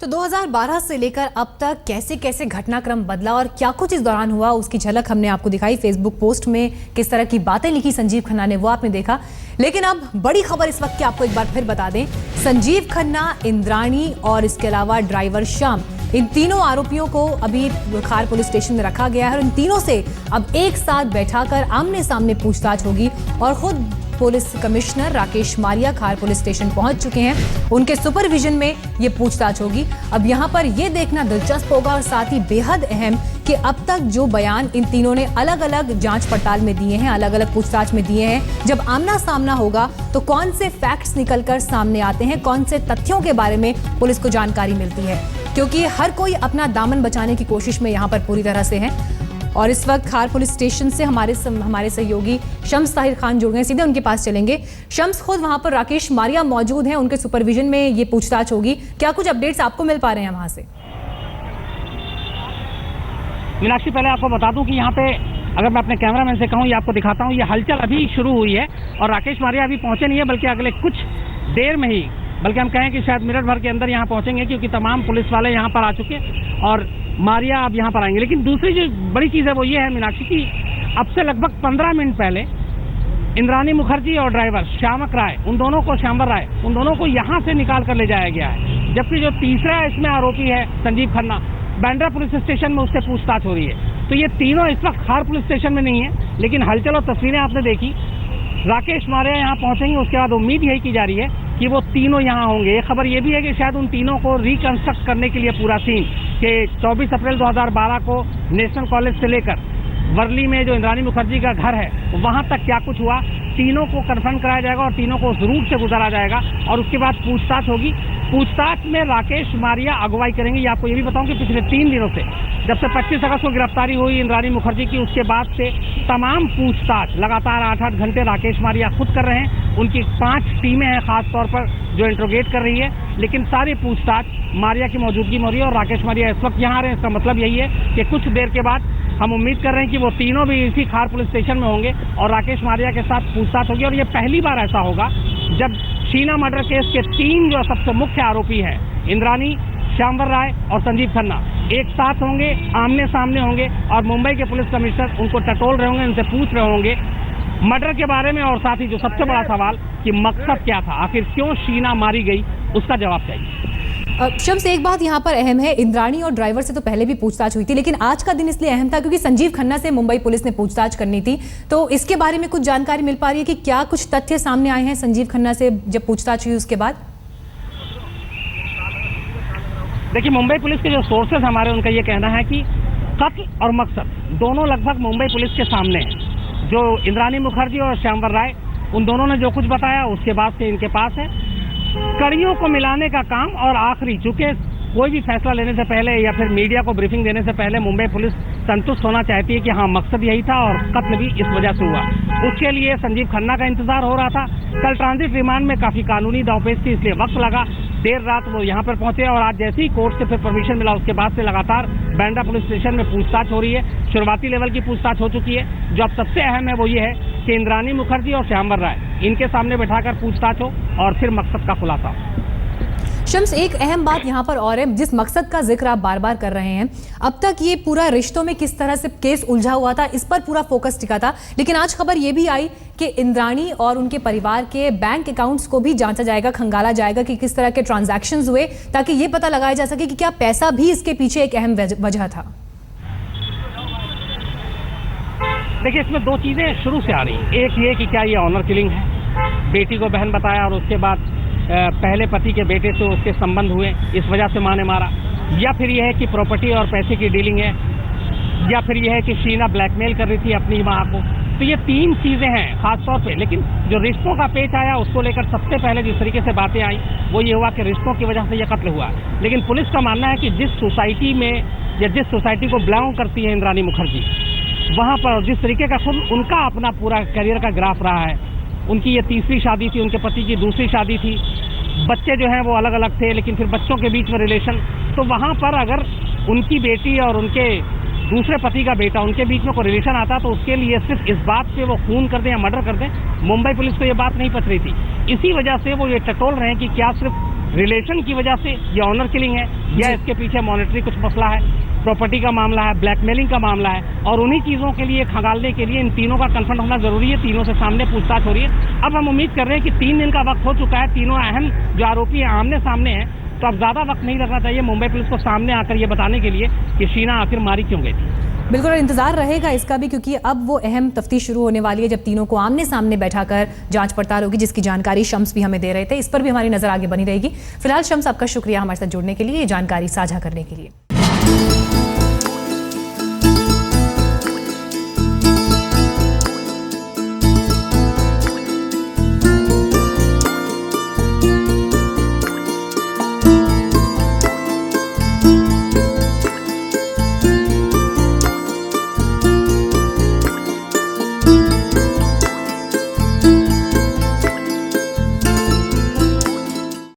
तो 2012 से लेकर अब तक कैसे कैसे घटनाक्रम बदला और क्या कुछ इस दौरान हुआ, उसकी झलक हमने आपको दिखाई। फेसबुक पोस्ट में किस तरह की बातें लिखी संजीव खन्ना ने, वो आपने देखा। लेकिन अब बड़ी खबर इस वक्त की आपको एक बार फिर बता दें। संजीव खन्ना, इंद्राणी और इसके अलावा ड्राइवर श्याम, इन तीनों आरोपियों को अभी खार पुलिस स्टेशन में रखा गया है और इन तीनों से अब एक साथ बैठाकर आमने सामने पूछताछ होगी। और खुद पुलिस कमिश्नर राकेश मारिया खार पुलिस स्टेशन पहुंच चुके हैं, उनके सुपरविजन में ये पूछताछ होगी। अब यहां पर ये देखना दिलचस्प होगा और साथ ही बेहद अहम कि अब तक जो बयान इन तीनों ने अलग अलग जांच पड़ताल में दिए हैं, अलग अलग पूछताछ में दिए हैं, जब आमना सामना होगा तो कौन से फैक्ट्स निकलकर सामने आते हैं, कौन से तथ्यों के बारे में पुलिस को जानकारी मिलती है, क्योंकि हर कोई अपना दामन बचाने की कोशिश में यहां पर पूरी तरह से है। और इस वक्त खार पुलिस स्टेशन से हमारे सहयोगी शम्स ताहिर खान जुड़ गए, सीधे उनके पास चलेंगे। शम्स, खुद वहां पर राकेश मारिया मौजूद हैं, उनके सुपरविजन में ये पूछताछ होगी, क्या कुछ अपडेट्स आपको मिल पा रहे हैं वहां से? मीनाक्षी, पहले आपको बता दूं कि यहाँ पे अगर मैं अपने कैमरामैन से कहूँ, ये आपको दिखाता हूँ, ये हलचल अभी शुरू हुई है और राकेश मारिया अभी पहुंचे नहीं है, बल्कि अगले कुछ देर में ही, बल्कि हम कहें कि शायद मिनट भर के अंदर यहाँ पहुंचेंगे, क्योंकि तमाम पुलिस वाले यहाँ पर आ चुके और मारिया अब यहाँ पर आएंगे। लेकिन दूसरी जो बड़ी चीज़ है वो ये है मीनाक्षी की अब से लगभग 15 मिनट पहले इंद्राणी मुखर्जी और ड्राइवर श्यामक राय, श्यामवर राय, उन दोनों को यहाँ से निकाल कर ले जाया गया है। जबकि जो तीसरा इसमें आरोपी है संजीव खन्ना, बांद्रा पुलिस स्टेशन में उससे पूछताछ हो रही है। तो ये तीनों इस वक्त खार पुलिस स्टेशन में नहीं है, लेकिन हलचल और तस्वीरें आपने देखी। राकेश मारिया यहाँ पहुंचेंगे, उसके बाद उम्मीद यही की जा रही है कि वो तीनों यहाँ होंगे। ये खबर ये भी है कि शायद उन तीनों को रिकंस्ट्रक्ट करने के लिए पूरा सीन कि 24 अप्रैल 2012 को नेशनल कॉलेज से लेकर वर्ली में जो इंद्राणी मुखर्जी का घर है वहाँ तक क्या कुछ हुआ, तीनों को कन्फर्म कराया जाएगा और तीनों को उस रूट से गुजारा जाएगा और उसके बाद पूछताछ होगी। पूछताछ में राकेश मारिया अगुवाई करेंगे। ये आपको ये भी बताऊं कि पिछले 3 दिनों से, जब से 25 अगस्त को गिरफ्तारी हुई इंद्राणी मुखर्जी की, उसके बाद से तमाम पूछताछ लगातार 8-8 घंटे राकेश मारिया खुद कर रहे हैं। उनकी 5 टीमें हैं खास तौर पर जो इंट्रोगेट कर रही है, लेकिन सारी पूछताछ मारिया की मौजूदगी में हो रही है और राकेश मारिया इस वक्त यहाँ आ रहे हैं। इसका मतलब यही है कि कुछ देर के बाद हम उम्मीद कर रहे हैं कि वो तीनों भी इसी खार पुलिस स्टेशन में होंगे और राकेश मारिया के साथ पूछताछ होगी। और ये पहली बार ऐसा होगा जब शीना मर्डर केस के 3 जो सबसे मुख्य आरोपी हैं, इंद्राणी, श्यामवर राय और संजीव खन्ना, एक साथ होंगे, आमने सामने होंगे और मुंबई के पुलिस कमिश्नर उनको टटोल रहे होंगे, उनसे पूछ रहे होंगे मर्डर के बारे में और साथ ही जो सबसे बड़ा सवाल कि मकसद क्या था, आखिर क्यों शीना मारी गई, उसका जवाब चाहिए। शम्स, एक बात यहाँ पर अहम है, इंद्राणी और ड्राइवर से तो पहले भी पूछताछ हुई थी, लेकिन आज का दिन इसलिए अहम था क्योंकि संजीव खन्ना से मुंबई पुलिस ने पूछताछ करनी थी। तो इसके बारे में कुछ जानकारी मिल पा रही है कि क्या कुछ तथ्य सामने आए हैं संजीव खन्ना से जब पूछताछ हुई उसके बाद? देखिए, मुंबई पुलिस के जो सोर्सेज हमारे, उनका ये कहना है कि कत्ल और मकसद दोनों लगभग मुंबई पुलिस के सामने है। जो इंद्राणी मुखर्जी और श्यामवर राय, उन दोनों ने जो कुछ बताया उसके बाद से इनके पास है कड़ियों को मिलाने का काम। और आखिरी, चूंकि कोई भी फैसला लेने से पहले या फिर मीडिया को ब्रीफिंग देने से पहले मुंबई पुलिस संतुष्ट होना चाहती है कि हाँ, मकसद यही था और कत्ल भी इस वजह से हुआ। उसके लिए संजीव खन्ना का इंतजार हो रहा था। कल ट्रांजिट रिमांड में काफी कानूनी दावपेच थी, इसलिए वक्त लगा। देर रात वो यहाँ पर पहुंचे और आज जैसे ही कोर्ट से फिर परमिशन मिला, उसके बाद से लगातार बांद्रा पुलिस स्टेशन में पूछताछ हो रही है। शुरुआती लेवल की पूछताछ हो चुकी है। जो अब सबसे अहम है वो ये है कि इंद्राणी मुखर्जी और श्यामवर राय, इनके सामने बैठाकर पूछताछ हो और फिर मकसद का खुलासा हो। शम्स, एक अहम बात यहाँ पर और है, जिस मकसद का जिक्र आप बार बार कर रहे हैं, अब तक ये पूरा रिश्तों में किस तरह से केस उलझा हुआ था, इस पर पूरा फोकस टिका था। लेकिन आज खबर ये भी आई कि इंद्राणी और उनके परिवार के बैंक अकाउंट्स को भी जांचा जाएगा, खंगाला जाएगा कि किस तरह के ट्रांजैक्शंस हुए, ताकि ये पता लगाया जा सके कि क्या पैसा भी इसके पीछे एक अहम वजह था। देखिए, इसमें 2 चीजें शुरू से आ रही। एक ये कि क्या ये ऑनर किलिंग है, बेटी को बहन बताया और उसके बाद पहले पति के बेटे से उसके संबंध हुए, इस वजह से माँ ने मारा, या फिर यह है कि प्रॉपर्टी और पैसे की डीलिंग है, या फिर यह है कि शीना ब्लैकमेल कर रही थी अपनी माँ को। तो ये 3 चीजें हैं खास तौर पे। लेकिन जो रिश्तों का पेच आया उसको लेकर सबसे पहले जिस तरीके से बातें आई वो ये हुआ कि रिश्तों की वजह से यह कत्ल हुआ। लेकिन पुलिस का मानना है कि जिस सोसाइटी में या जिस सोसाइटी को बिलोंग करती है इंद्राणी मुखर्जी, वहाँ पर जिस तरीके का खुद उनका अपना पूरा करियर का ग्राफ रहा है, उनकी ये 3री शादी थी, उनके पति की 2री शादी थी, बच्चे जो हैं वो अलग अलग थे, लेकिन फिर बच्चों के बीच में रिलेशन, तो वहाँ पर अगर उनकी बेटी और उनके दूसरे पति का बेटा, उनके बीच में कोई रिलेशन आता तो उसके लिए सिर्फ इस बात से वो खून कर दें या मर्डर कर दें, मुंबई पुलिस को ये बात नहीं पच रही थी। इसी वजह से वो ये टटोल रहे हैं कि क्या सिर्फ रिलेशन की वजह से ये ऑनर किलिंग है या इसके पीछे मॉनेटरी कुछ मसला है, प्रॉपर्टी का मामला है, ब्लैकमेलिंग का मामला है, और उन्हीं चीज़ों के लिए खंगालने के लिए इन तीनों का कन्फर्म होना जरूरी है। तीनों से सामने पूछताछ हो रही है। अब हम उम्मीद कर रहे हैं कि 3 दिन का वक्त हो चुका है, तीनों अहम जो आरोपी हैं आमने सामने हैं, तो अब ज़्यादा वक्त नहीं लगना चाहिए मुंबई पुलिस को सामने आकर ये बताने के लिए कि शीना आखिर मारी क्यों गई थी। बिल्कुल, और इंतजार रहेगा इसका भी, क्योंकि अब वो अहम तफ्तीश शुरू होने वाली है जब तीनों को आमने सामने बैठाकर जांच पड़ताल होगी, जिसकी जानकारी शम्स भी हमें दे रहे थे। इस पर भी हमारी नजर आगे बनी रहेगी। फिलहाल शम्स, आपका शुक्रिया हमारे साथ जुड़ने के लिए, ये जानकारी साझा करने के लिए।